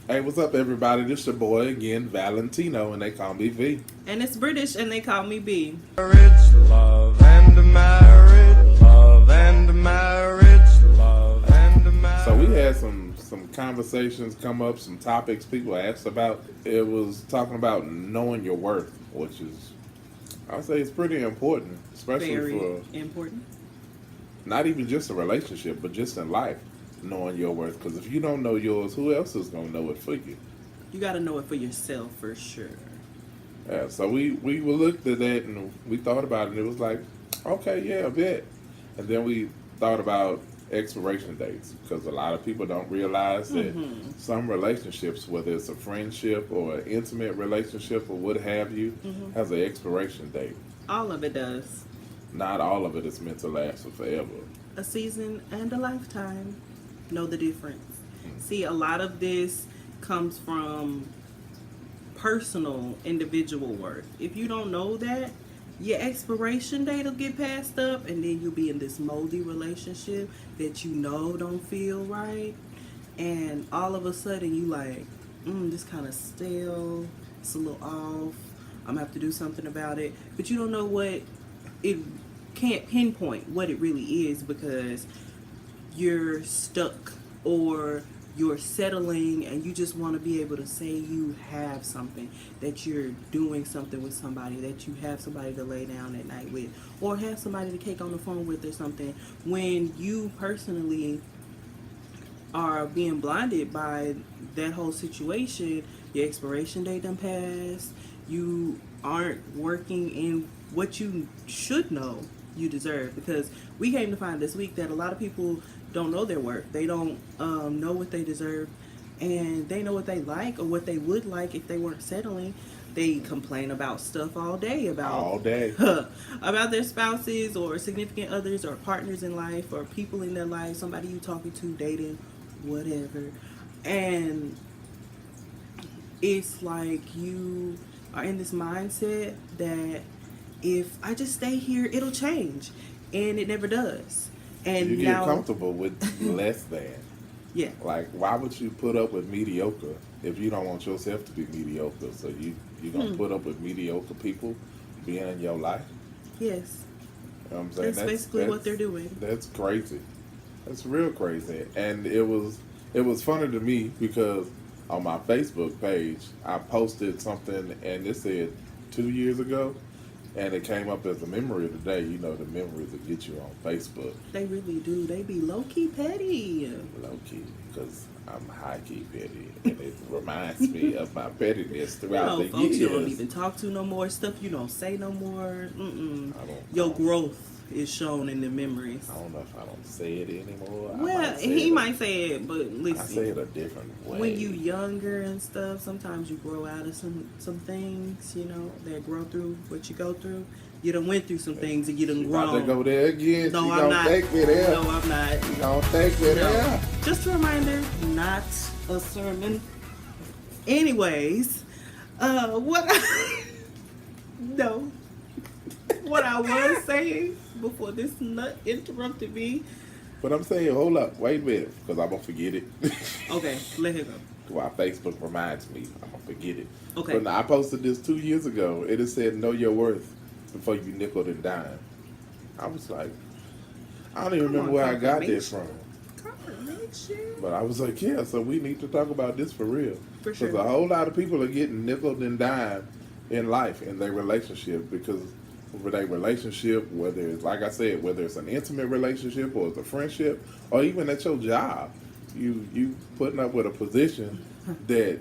Hey, what's up, everybody? This your boy again, Valentino, and they call me V. And it's British, and they call me B. Marriage, love and marriage, love and marriage, love and marriage. So we had some conversations come up, some topics people asked about. It was talking about knowing your worth, which is, I would say, it's pretty important, especially Very for important. not even just a relationship, but just in life, knowing your worth. Because if you don't know yours, who else is gonna know it for you? You got to know it for yourself for sure. Yeah, so we looked at that and we thought about it, and it was like, okay, yeah, a bit. And then we thought about expiration dates because a lot of people don't realize that some relationships, whether it's a friendship or an intimate relationship or what have you, has an expiration date. All of it does. Not all of it is meant to last forever. A season and a lifetime. Know the difference. See, a lot of this comes from personal, individual worth. If you don't know that, your expiration date will get passed up, and then you'll be in this moldy relationship that you know don't feel right, and all of a sudden you like, this kind of stale, it's a little off, I'm gonna have to do something about it, but you don't know what it, can't pinpoint what it really is because you're stuck or you're settling and you just want to be able to say you have something, that you're doing something with somebody, that you have somebody to lay down at night with, or have somebody to cake on the phone with or something, when you personally are being blinded by that whole situation. Your expiration date done passed, you aren't working in what you should know you deserve, because we came to find this week that a lot of people don't know their worth. They don't know what they deserve, and they know what they like or what they would like if they weren't settling. They complain about stuff all day All day. about their spouses or significant others or partners in life or people in their life, somebody you talking to, dating, whatever. And it's like you are in this mindset that if I just stay here, it'll change, and it never does. And You get now, comfortable with less than. yeah, Like, why would you put up with mediocre if you don't want yourself to be mediocre? So you're going to put up with mediocre people being in your life? yes, You know what I'm saying? that's basically what they're doing. That's crazy. That's real crazy. And it was funny to me because on my Facebook page, I posted something and it said 2 years ago. And it came up as a memory of the day. You know, the memories that get you on Facebook. They really do. They be low-key petty. Low-key, because I'm high-key petty. And it reminds me of my pettiness throughout the folks years. you don't even talk to no more, stuff you don't say no more. Your don't- growth is shown in the memories. I don't know if I don't say it anymore. Well, he might say it, but I say it listen, a different way. when you younger and stuff, sometimes you grow out of some things, that grow through what you go through. You done went through some things and you done She about to grown. go there again. No, She I'm gonna not. take me there. No, I'm not. She gonna take me No. there. Just a reminder, not a sermon. Anyways, what no. What I was saying before this nut interrupted me. But I'm saying, hold up, wait a minute, because I'm gonna forget it. Okay, let her go. Why Facebook reminds me, I'm gonna forget it. Okay. But now, I posted this 2 years ago. It said, "Know your worth before you nickel and dime." I was like, I don't even Come remember on, where I got this confirmation. from. Confirmation. But I was like, yeah, so we need to talk about this for real. For sure. Because a whole lot of people are getting nickel and dime in life, in their relationship, because with a relationship, whether it's, like I said, whether it's an intimate relationship or it's a friendship, or even at your job, you putting up with a position that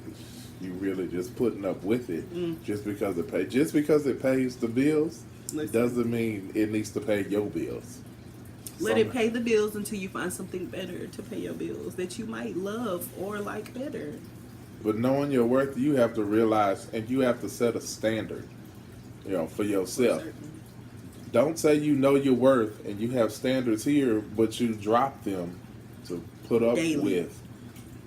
you really just putting up with it just because it pays the bills. Listen. Doesn't mean it needs to pay your bills. Let it pay the bills until you find something better to pay your bills that you might love or like better. But knowing your worth, you have to realize, and you have to set a standard, for yourself. Don't say you know your worth and you have standards here, but you drop them to put up Daily. with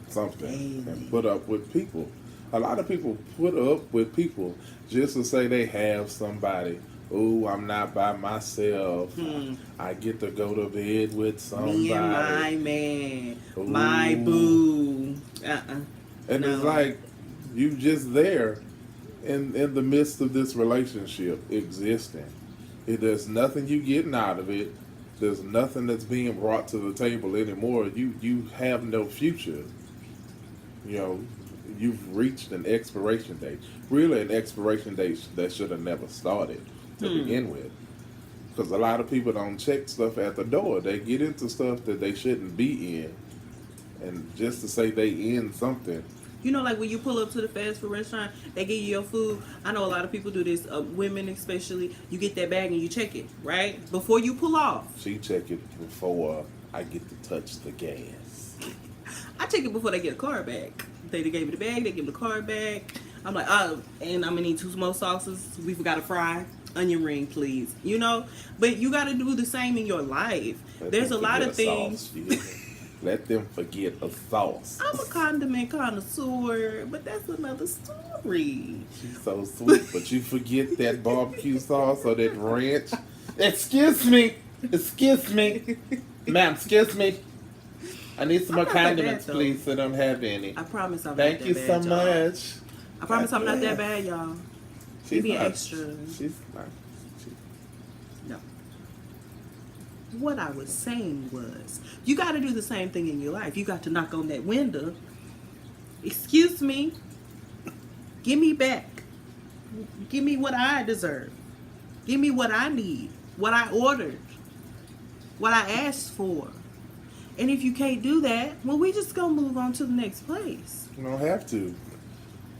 something Daily. and put up with people. A lot of people put up with people just to say they have somebody. Oh, I'm not by myself. I get to go to bed with somebody. Me and my man, Ooh. my boo. And it's No. like you just there in the midst of this relationship existing. There's nothing you getting out of it. There's nothing that's being brought to the table anymore. You have no future. You know, you've reached an expiration date. Really, an expiration date that should have never started to begin with. Because a lot of people don't check stuff at the door. They get into stuff that they shouldn't be in. And just to say they in something. You know, like when you pull up to the fast food restaurant, they give you your food. I know a lot of people do this, women especially. You get that bag and you check it, right? Before you pull off. She check it before I get to touch the gas. I check it before they get a card back. They gave me the bag, they give me the card back. I'm like, oh, and I'm gonna need 2 smoked sauces. We forgot to fry. Onion ring, please. You know? But you gotta do the same in your life. There's a lot of things. Let them forget a sauce. I'm a condiment connoisseur, but that's another story. She's so sweet, but you forget that barbecue sauce or that ranch. Excuse me. Ma'am, excuse me. I need some more I'm not that condiments, bad, though. please. I don't have any. I promise I'm Thank not you that so bad, y'all. much. I promise I'm not that God bad, y'all. bless. Be not- extra. She's not. No. What I was saying was, you got to do the same thing in your life. You got to knock on that window. Excuse me. Give me back. Give me what I deserve. Give me what I need. What I ordered. What I asked for. And if you can't do that, well, we just gonna move on to the next place. You don't have to.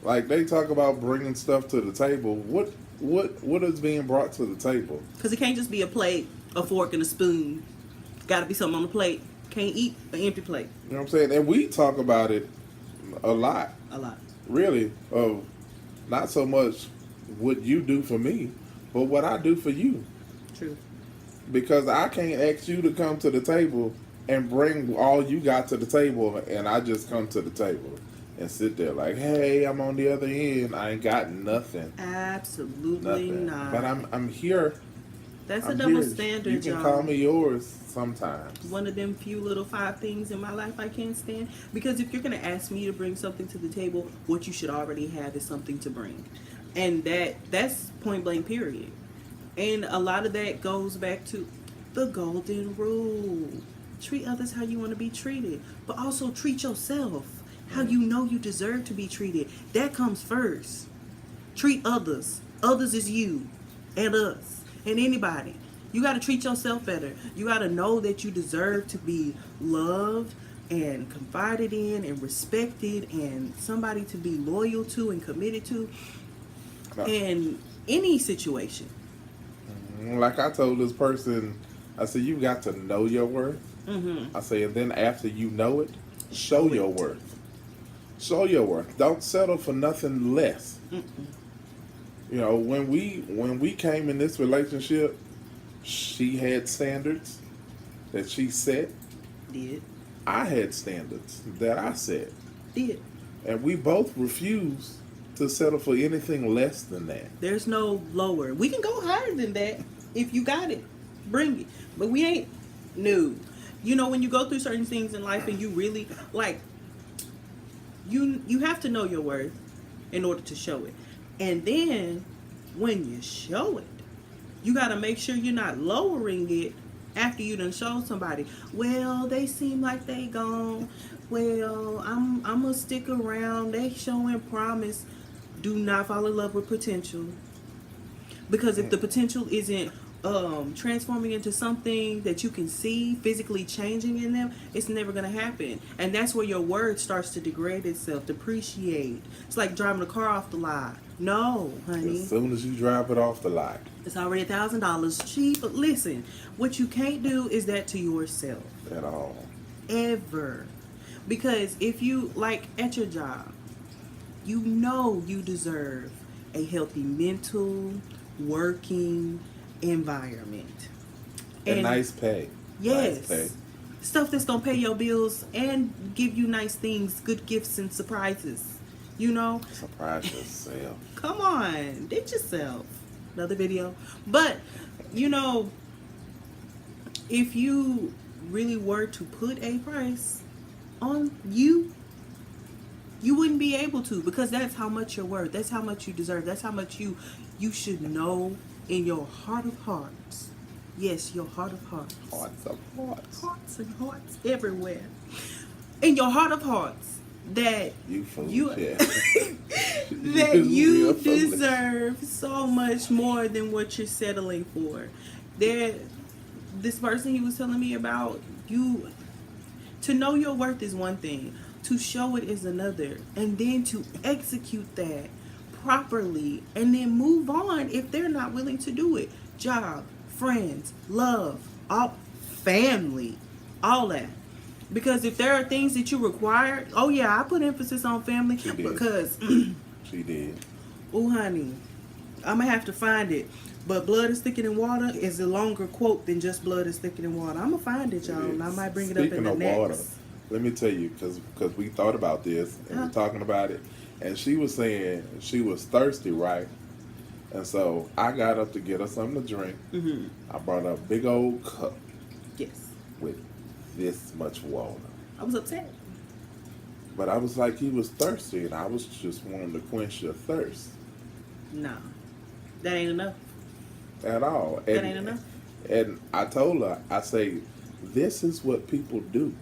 Like they talk about bringing stuff to the table. What is being brought to the table? Because it can't just be a plate, a fork, and a spoon. Got to be something on the plate. Can't eat an empty plate. You know what I'm saying? And we talk about it a lot. A lot. Really, of not so much what you do for me, but what I do for you. True. Because I can't ask you to come to the table and bring all you got to the table, and I just come to the table and sit there like, hey, I'm on the other end. I ain't got nothing. Absolutely Nothing. not. But I'm here. That's a I'm double here. standard, You can y'all. call me yours sometimes. One of them few little 5 things in my life I can't stand. Because if you're going to ask me to bring something to the table, what you should already have is something to bring. And that's point blank, period. And a lot of that goes back to the golden rule. Treat others how you want to be treated. But also treat yourself how you know you deserve to be treated. That comes first. Treat others. Others is you and us and anybody. You got to treat yourself better. You got to know that you deserve to be loved and confided in and respected and somebody to be loyal to and committed to in any situation. Like I told this person, I said, you got to know your worth. Mm-hmm. I say, and then after you know it, show your worth. Show your worth. Don't settle for nothing less. Mm-mm. You know, when we came in this relationship, she had standards that she set. Did. I had standards that I set. Did. And we both refused to settle for anything less than that. There's no lower. We can go higher than that if you got it. Bring it. But we ain't new. You know, when you go through certain things in life and you really like you have to know your worth in order to show it. And then when you show it, you got to make sure you're not lowering it after you done showed somebody. Well, they seem like they gone. Well, I'm gonna stick around. They showing promise. Do not fall in love with potential. Because if the potential isn't transforming into something that you can see physically changing in them, it's never going to happen. And that's where your word starts to degrade itself, depreciate. It's like driving a car off the lot. No, honey. As soon as you drive it off the lot. It's already $1,000 cheap. But listen, what you can't do is that to yourself. At all. Ever. Because if you, like at your job, you know you deserve a healthy mental, working environment. And nice pay. Yes. Nice pay. Stuff that's going to pay your bills and give you nice things, good gifts and surprises. You know? Surprise yourself. Come on. Ditch yourself. Another video. But, you know, if you really were to put a price on you, You wouldn't be able to, because that's how much you're worth. That's how much you deserve. That's how much you should know in your heart of hearts. Yes, your heart of hearts. Hearts of hearts. Hearts and hearts everywhere. In your heart of hearts, that You foolish, you yeah. that you real foolish. deserve so much more than what you're settling for. This person he was telling me about, you to know your worth is one thing, to show it is another, and then to execute that properly and then move on if they're not willing to do it. Job, friends, love, all family, all that. Because if there are things that you require, oh yeah, I put emphasis on family She did. because She did. oh honey, I'm gonna have to find it. But blood is thicker than water is a longer quote than just blood is thicker than water. I'm gonna find it, y'all, and I might bring it up in Speaking the of next. water, let me tell you, because we thought about this and we're talking about it, and she was saying she was thirsty, right? And so I got up to get her something to drink. Mm-hmm. I brought her a big old cup Yes, with this much water. I was upset. But I was like, he was thirsty, and I was just wanting to quench your thirst No, that ain't enough. at all. That ain't enough. And I told her, I say, this is what people do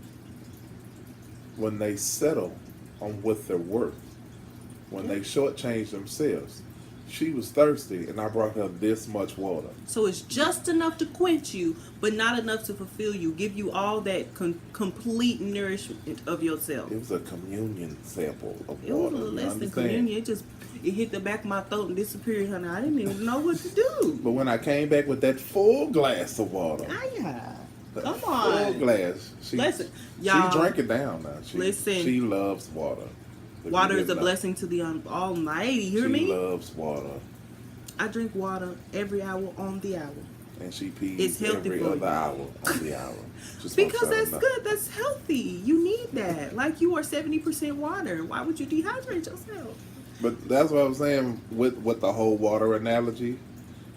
when they settle on what they're worth, when they shortchange themselves. She was thirsty, and I brought her this much water. So it's just enough to quench you, but not enough to fulfill you, give you all that complete nourishment of yourself. It was a communion sample of It was water. a little you less than understand? communion. It hit the back of my throat and disappeared, honey. I didn't even know what to do. But when I came back with that full glass of water, Aya, that come full on. glass, Listen, she y'all. drank it down now. Listen. She loves water. If Water you is a didn't know. blessing to the Almighty. Hear She me? loves water, I drink water every hour on the hour. and she pees It's healthy every for other you. hour on the hour. Just Because want y'all that's to know. good. That's healthy. You need that. Like you are 70% water. Why would you dehydrate yourself? But that's what I was saying with the whole water analogy.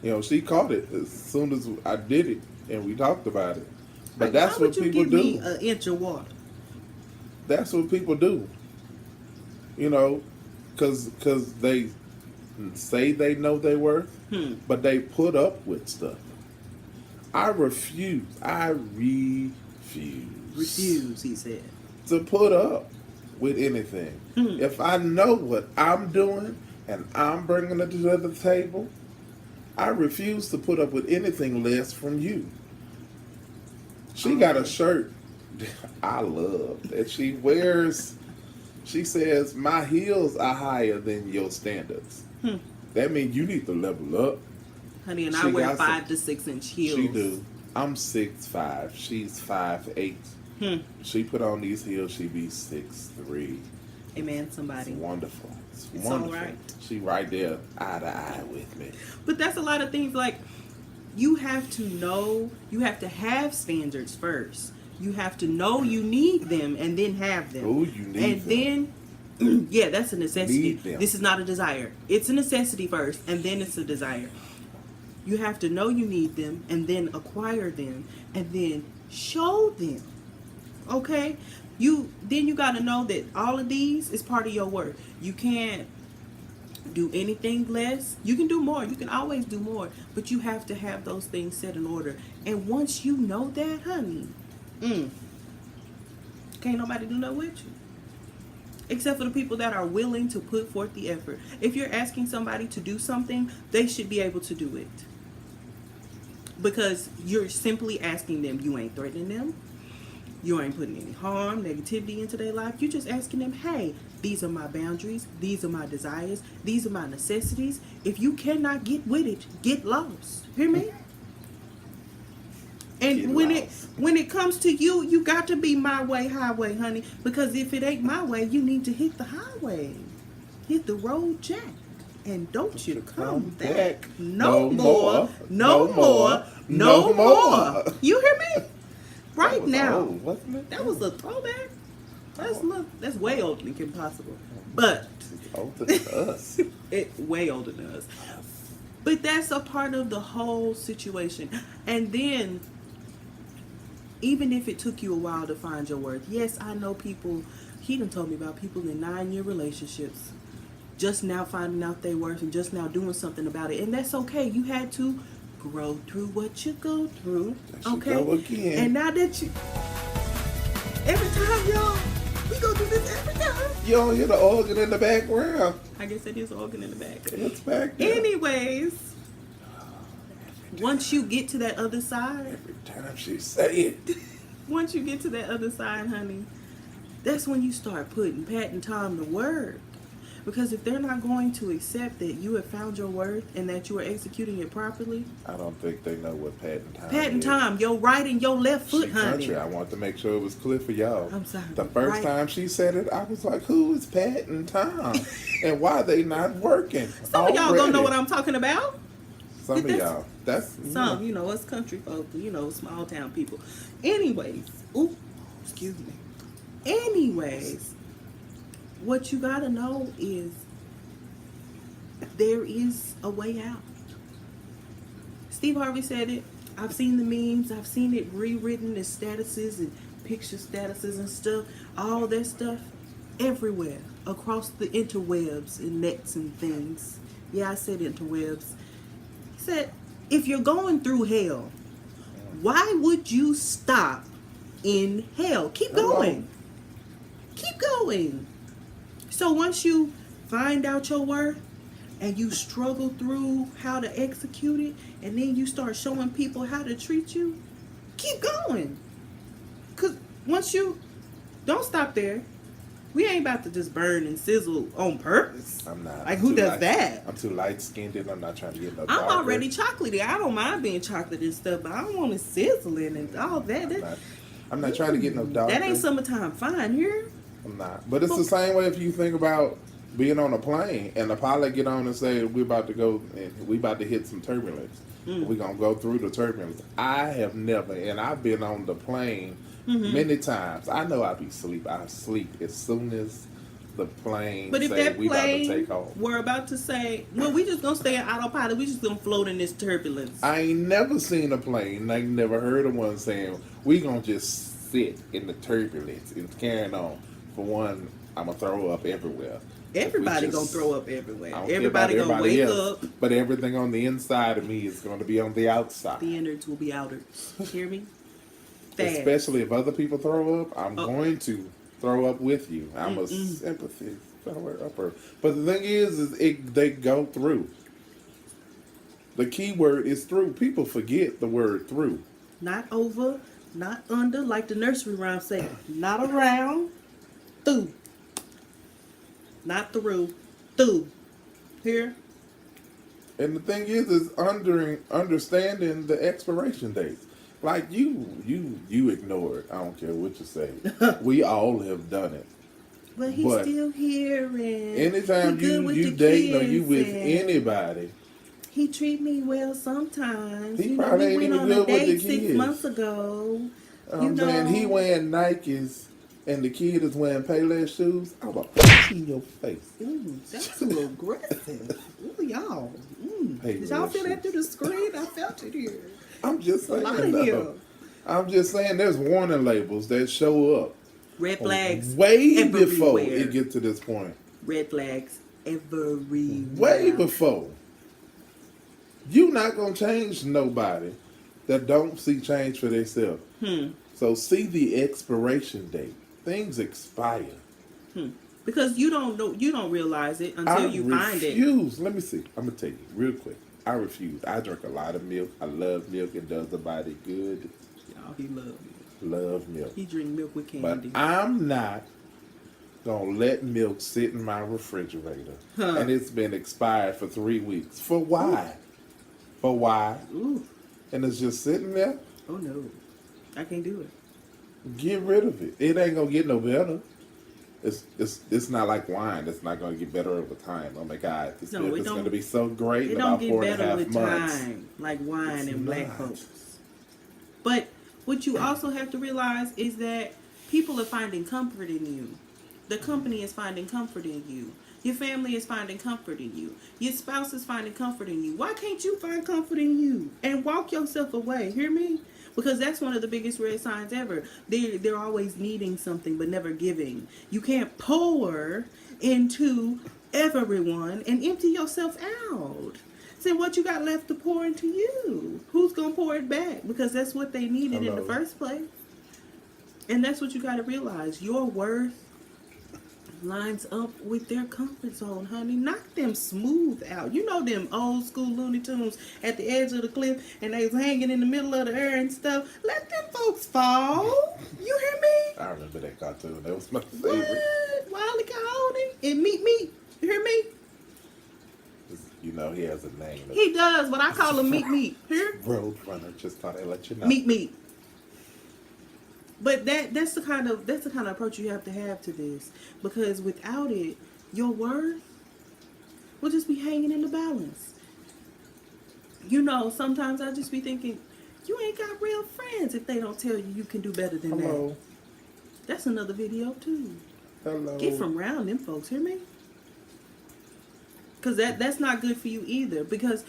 You know, she caught it as soon as I did it, and we talked about it. But Like, that's why what would you people give me do. an inch of water? That's what people do. You know, because they say they know their worth, but they put up with stuff. I refuse. Refuse, he said. To put up with anything. If I know what I'm doing and I'm bringing it to the table, I refuse to put up with anything less from you. She got a shirt I love that she wears. She says, my heels are higher than your standards. That means you need to level up. Honey, and She I wear got 5 to 6 inch heels. She do. I'm 6'5". She's 5'8". She put on these heels, she be 6'3". Amen, It's somebody. wonderful. It's It's wonderful. all right. She right there, eye to eye with me. But that's a lot of things. Like, you have to know, you have to have standards first. You have to know you need them and then have them. Ooh, you need and them. then, yeah, that's a necessity. Need them. This is not a desire. It's a necessity first, and then it's a desire. You have to know you need them, and then acquire them, and then show them. Okay? You got to know that all of these is part of your work. You can't do anything less. You can do more. You can always do more. But you have to have those things set in order. And once you know that, honey, can't nobody do nothing with you. Except for the people that are willing to put forth the effort. If you're asking somebody to do something, they should be able to do it. Because you're simply asking them. You ain't threatening them. You ain't putting any harm, negativity into their life. You're just asking them, hey, these are my boundaries. These are my desires. These are my necessities. If you cannot get with it, get lost. Hear me? And Get lost. when it comes to you, you got to be my way, highway, honey. Because if it ain't my way, you need to hit the highway. Hit the road, Jack. And don't you come back no more, no more, no more. You hear me? Right That was now. old, wasn't it? That was a throwback. That's way older than Kim Possible. But It's older than us. it way older than us. But that's a part of the whole situation. And then, even if it took you a while to find your worth, yes, I know people He done told me about people in 9-year relationships just now finding out their worth and just now doing something about it. And that's okay. You had to grow through what you go through. There she Okay? go again. And now that you... Every time, y'all, we go do this every time. You don't hear the organ in the background. I guess it is organ in the back. It's back there. Anyways, once you get to that other side, Every time she say it. once you get to that other side, honey, that's when you start putting Pat and Tom to work. Because if they're not going to accept that you have found your worth and that you are executing it properly, I don't think they know what Pat and Tom Pat and is. Tom, your right and your left She foot, honey. country. I want to make sure it was clear for y'all. I'm sorry. The first Right. time she said it, I was like, who is Pat and Tom? And why they not working? Some of y'all gonna know already? what I'm talking about. Some of That's- y'all. That's Some, you know, us country folk, you know, small town people. Anyways, ooh, excuse me. Anyways, what you gotta know is there is a way out. Steve Harvey said it. I've seen the memes. I've seen it rewritten as statuses and picture statuses and stuff. All that stuff everywhere across the interwebs and nets and things. Yeah, I said interwebs. He said, if you're going through hell, why would you stop in hell? Keep going. Keep going. So once you find out your worth and you struggle through how to execute it, and then you start showing people how to treat you, keep going. Because once you, don't stop there. We ain't about to just burn and sizzle on purpose. I'm not. Like, I'm who too does light- that? I'm too light skinned and I'm not trying to get no I'm darker. already chocolatey. I don't mind being chocolate and stuff, but I don't want it sizzling and all that. I'm not trying to get no darker. That ain't summertime fine here. I'm not. But it's the same way if you think about being on a plane and the pilot get on and say we about to go and we about to hit some turbulence. We're gonna go through the turbulence. I have never, and I've been on the plane many times. I know I be sleep. I sleep as soon as the plane But if say that we about to take plane off. were about to say, well, we just gonna stay in autopilot. We just gonna float in this turbulence. I ain't never seen a plane. I ain't never heard of one saying we gonna just sit in the turbulence and carrying on. For one, I'm gonna throw up everywhere. Everybody We gonna just- throw up everywhere. I don't care Everybody about gonna wake else, up. but everything on the inside of me is going to be on the outside. The innards will be outers. Hear me? Fast. Especially if other people throw up, I'm Oh. going to throw up with you. I'm a sympathy thrower upper. But the thing is they go through. The key word is through. People forget the word through. Not over, not under, like the nursery rhyme say. Not around, through. Not through, through. Here. And the thing is understanding the expiration dates. Like you ignore it. I don't care what you say. We all have done it. But he's But still here and Anytime he good with you the dating or you kids with and anybody, he treat me well sometimes. He You know, probably we ain't went even on a good with the date 6 kids. months ago. I'm saying know. he wearing Nikes and the kid is wearing Payless shoes. I'm gonna punch you in your face. Ooh, that's a little aggressive. Ooh, y'all. Hey, Did y'all feel Lord, that through the screen? I felt it here. I'm just A lot saying. of here. though. I'm just saying. There's warning labels that show up Red flags way everywhere. before it gets to this point. Red flags everywhere. Way before. You not gonna change nobody that don't see change for themselves. So see the expiration date. Things expire. Because you don't know, you don't realize it until you find it. refuse. Let me see. I'm gonna tell you real quick. I refuse. I drink a lot of milk. I love milk. It does the body good. Y'all, he love me. Love milk. He drink milk with But candy. I'm not gonna let milk sit in my refrigerator. And it's been expired for 3 weeks. For why? For why? Ooh, And it's just sitting there. oh no, I can't do it. Get rid of it. It ain't gonna get no better. It's not like wine. It's not gonna get better over time. Oh my God, this No, milk it is don't- gonna be so great It in don't about get 4.5 better with months. time, like wine It's and black not. folks. But what you also have to realize is that people are finding comfort in you. The company is finding comfort in you. Your family is finding comfort in you. Your spouse is finding comfort in you. Why can't you find comfort in you and walk yourself away? Hear me? Because that's one of the biggest red signs ever. They're always needing something but never giving. You can't pour into everyone and empty yourself out. So what you got left to pour into you? Who's gonna pour it back? Because that's what they needed in the Hello. first place. And that's what you gotta realize. Your worth lines up with their comfort zone, honey. Knock them smooth out. You know them old school Looney Tunes at the edge of the cliff and they was hanging in the middle of the air and stuff. Let them folks fall. You hear me? I remember that cartoon. That was my What? favorite. Wile E. Coyote and Meet Me. You hear me? You know, he has a name. He does, but I call him Meet Me. Here? Roadrunner. Just thought I'd let you know. Meet Me. But that's the kind of approach you have to this, because without it, your worth will just be hanging in the balance. You know, sometimes I just be thinking, you ain't got real friends if they don't tell you can do better than Hello. that. That's another video too. Hello. Get from around them folks, hear me? Because that's not good for you either. Because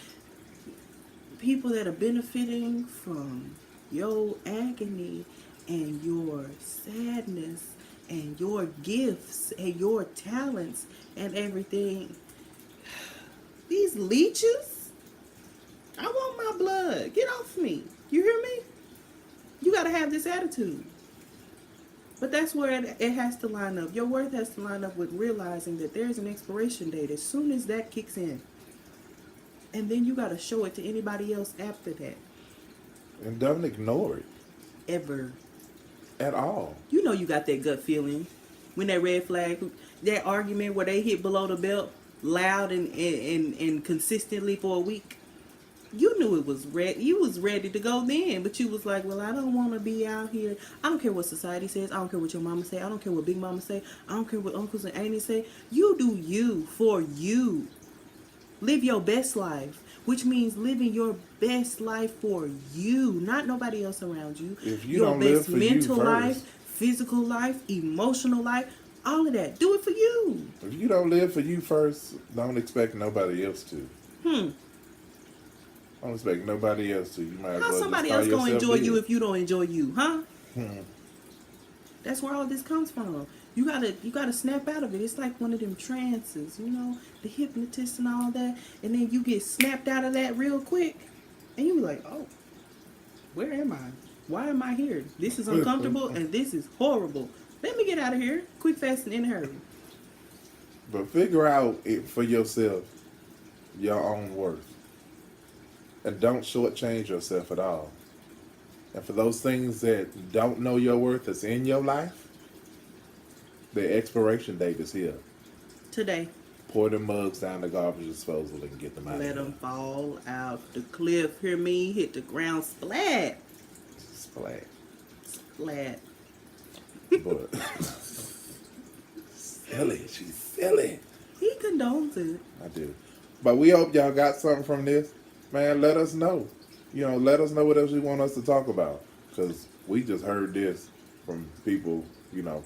people that are benefiting from your agony and your sadness and your gifts and your talents and everything, these leeches, I want my blood. Get off me. You hear me? You got to have this attitude. But that's where it has to line up. Your worth has to line up with realizing that there's an expiration date as soon as that kicks in. And then you got to show it to anybody else after that. And don't ignore it Ever. at all. You know you got that gut feeling when that red flag, that argument where they hit below the belt loud and consistently for a week. You knew it was ready. You was ready to go then, but you was like, well, I don't want to be out here. I don't care what society says. I don't care what your mama say. I don't care what big mama say. I don't care what uncles and aunties say. You do you for you. Live your best life, which means living your best life for you, not nobody else around you. If you Your don't live best for you mental first. life, physical life, emotional life, all of that. Do it for you. If you don't live for you first, don't expect nobody else to. Don't expect nobody else to. You might as How well somebody just else call gonna yourself enjoy you dead. if you don't enjoy you, huh? That's where all this comes from. You gotta snap out of it. It's like one of them trances, you know, the hypnotist and all that, and then you get snapped out of that real quick, and you be like, oh, where am I? Why am I here? This is uncomfortable and this is horrible. Let me get out of here, quick, fast, and in a hurry. But figure out it for yourself, your own worth. And don't shortchange yourself at all. And for those things that don't know your worth that's in your life, the expiration date is here. Today, Pour the mugs down the garbage disposal and get them out let of them here. fall out the cliff. Hear me? Hit the ground, splat, Splat. splat. But silly, she's silly. He condones it. I do. But we hope y'all got something from this. Man, let us know. You know, let us know what else you want us to talk about. Because we just heard this from people, you know,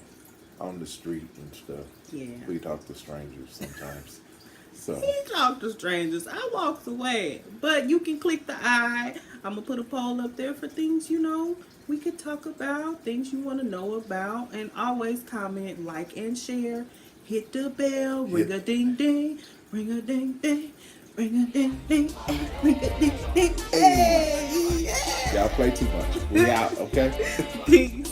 on the street and stuff. Yeah. We talk to strangers sometimes. So, He talked to strangers. I walked away. But you can click the eye. I'm going to put a poll up there for things, you know, we could talk about, things you want to know about. And always comment, like, and share. Hit the bell. Ring a ding ding. Ring a ding ding. Ring a ding ding. Ring a ding ding. Hey! y'all play too much. We out, okay? Peace.